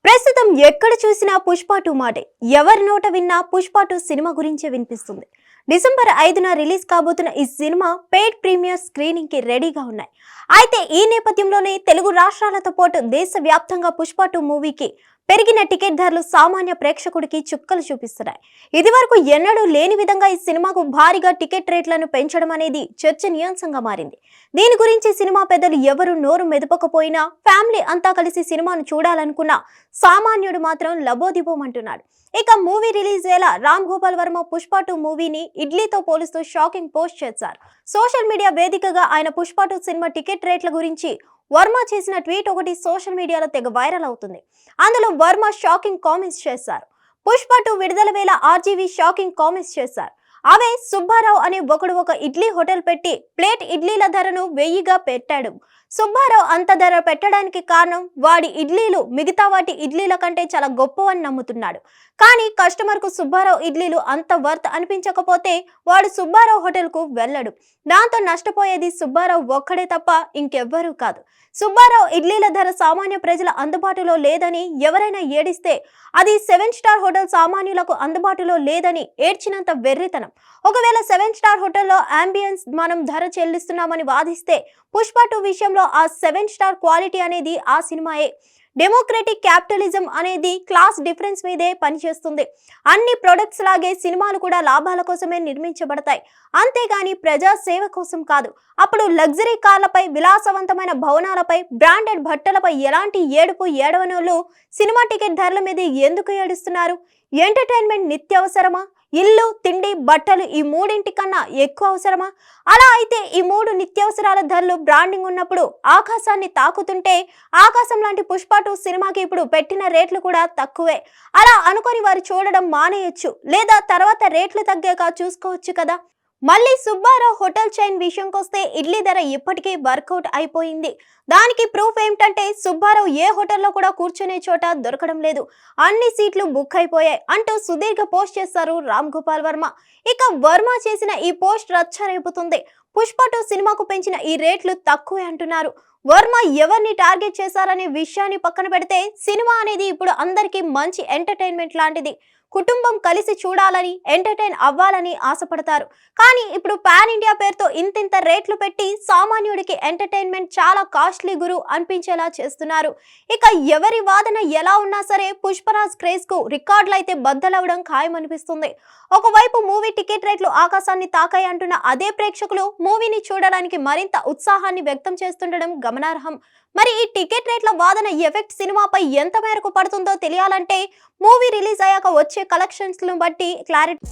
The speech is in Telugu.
ప్రస్తుతం ఎక్కడ చూసినా పుష్ప 2 మాటే. ఎవరి నోట విన్నా పుష్ప 2 సినిమా గురించే వినిపిస్తుంది. డిసెంబర్ 5న రిలీజ్ కాబోతున్న ఈ సినిమా పెయిడ్ ప్రీమియర్ స్క్రీనింగ్ కి రెడీగా ఉన్నాయి. అయితే ఈ నేపథ్యంలోనే తెలుగు రాష్ట్రాలతో పాటు దేశవ్యాప్తంగా పుష్ప 2 మూవీకి పెరిగిన టికెట్ ధరలు సామాన్య ప్రేక్షకుడికి చుక్కలు చూపిస్తున్నాయి. ఇదివరకు ఎన్నడూ లేని విధంగా ఈ సినిమాకు భారీగా టికెట్ రేట్లను పెంచడం అనేది చర్చనీయాంశంగా మారింది. దీని గురించి సినిమా పెద్దలు ఎవరు నోరు మెదపకపోయినా ఫ్యామిలీ అంతా కలిసి సినిమాను చూడాలనుకున్న సామాన్యుడు మాత్రం లబోదిబోమంటున్నాడు. ఇక మూవీ రిలీజ్ వేళ రామ్ గోపాల్ వర్మ పుష్ప 2 మూవీని ఇడ్లీతో పోలుస్తూ షాకింగ్ పోస్ట్ చేశారు. సోషల్ మీడియా వేదికగా ఆయన పుష్ప 2 సినిమా టికెట్ రేట్ల గురించి వర్మ చేసిన ట్వీట్ ఒకటి సోషల్ మీడియాలో తెగ వైరల్ అవుతుంది. అందులో వర్మ షాకింగ్ కామెంట్స్ చేశారు. పుష్ప 2 విడుదల వేళ ఆర్జీవి షాకింగ్ కామెంట్స్ చేశారు. అవే సుబ్బారావు అనే ఒకడు ఒక ఇడ్లీ హోటల్ పెట్టి ప్లేట్ ఇడ్లీల ధరను 1000గా పెట్టాడు. సుబ్బారావు అంత ధర పెట్టడానికి కారణం వాడి ఇడ్లీలు మిగతా వాటి ఇడ్లీల కంటే చాలా గొప్పవని నమ్ముతున్నాడు. కానీ కస్టమర్ కు సుబ్బారావు ఇడ్లీలు అంత వర్త్ అనిపించకపోతే వాడు సుబ్బారావు హోటల్ కు వెళ్ళడు. దాంతో నష్టపోయేది సుబ్బారావు ఒక్కడే తప్ప ఇంకెవ్వరూ కాదు. సుబ్బారావు ఇడ్లీల ధర సామాన్య ప్రజల అందుబాటులో లేదని ఎవరైనా ఏడిస్తే అది 7 స్టార్ హోటల్ సామాన్యులకు అందుబాటులో లేదని ఏడ్చినంత వెర్రితనం. ఒకవేళ 7 స్టార్ హోటల్లో అంబియన్స్ మనం ధర చెల్లిస్తున్నామని వాదిస్తే పుష్ప 2 విషయంలో ఆ 7 స్టార్ క్వాలిటీ అనేది ఆ సినిమాయే. డెమోక్రటిక్ క్యాపిటలిజం అనేది క్లాస్ డిఫరెన్స్ మీదే పనిచేస్తుంది. అన్ని ప్రొడక్ట్స్ లాగే సినిమాలు కూడా లాభాల కోసమే నిర్మించబడతాయి, అంతేగాని ప్రజా సేవ కోసం కాదు. అప్పుడు లగ్జరీ కార్లపై, విలాసవంతమైన భవనాలపై, బ్రాండెడ్ బట్టలపై ఎలాంటి ఏడుపు ఏడవనోళ్ళు సినిమా టికెట్ ధరల మీద ఎందుకు ఏడుస్తున్నారు? ఎంటర్టైన్మెంట్ నిత్యావసరమా? ఇల్లు, తిండి, బట్టలు ఈ మూడింటికన్నా ఎక్కువ అవసరమా? అలా అయితే ఈ 3 నిత్యావసరాల ధరలు బ్రాండింగ్ ఉన్నప్పుడు ఆకాశాన్ని తాకుతుంటే ఆకాశం లాంటి పుష్ప 2 సినిమాకి ఇప్పుడు పెట్టిన రేట్లు కూడా తక్కువే. అలా అనుకొని వారు చూడడం మానేయొచ్చు, లేదా తర్వాత రేట్లు తగ్గాక చూసుకోవచ్చు కదా. మళ్ళీ సుబ్బారావు హోటల్ చైన్ విషయంకొస్తే ఇడ్లీ ధర ఇప్పటికే వర్కౌట్ అయిపోయింది. దానికి ప్రూఫ్ ఏమిటంటే సుబ్బారావు ఏ హోటల్లో కూడా కూర్చునే చోట దొరకడం లేదు, అన్ని సీట్లు బుక్ అయిపోయాయి అంటూ సుదీర్ఘ పోస్ట్ చేస్తారు రామ్ గోపాల్ వర్మ. ఇక వర్మ చేసిన ఈ పోస్ట్ రచ్చ రేపుతుంది. పుష్ప 2 సినిమాకు పెంచిన ఈ రేట్లు తక్కువే అంటున్నారు. వర్మ ఎవరిని టార్గెట్ చేశారనే విషయాన్ని పక్కన పెడితే సినిమా అనేది ఇప్పుడు అందరికీ మంచి ఎంటర్టైన్మెంట్ లాంటిది. కుటుంబం కలిసి చూడాలని, ఎంటర్టైన్ అవ్వాలని ఆశపడతారు. కానీ ఇప్పుడు పాన్ ఇండియా పేరుతో ఇంతింత రేట్లు పెట్టి సామాన్యుడికి ఎంటర్టైన్మెంట్ చాలా కాస్ట్లీ గురు అనిపించేలా చేస్తున్నారు. ఇక ఎవరి వాదన ఎలా ఉన్నా సరే పుష్పరాజ్ క్రేజ్ కు రికార్డులు అయితే బద్దలవడం ఖాయమనిపిస్తుంది. ఒకవైపు మూవీ టికెట్ రేట్లు ఆకాశాన్ని తాకాయి అంటున్న అదే ప్రేక్షకులు మూవీని చూడడానికి మరింత ఉత్సాహాన్ని వ్యక్తం చేస్తుండడం గమనార్హం. మరి ఈ టికెట్ రేట్ల వాదన ఎఫెక్ట్ సినిమాపై ఎంత మేరకు పడుతుందో తెలియాలంటే మూవీ రిలీజ్ అయ్యాక వచ్చే కలెక్షన్స్ ను బట్టి క్లారిటీ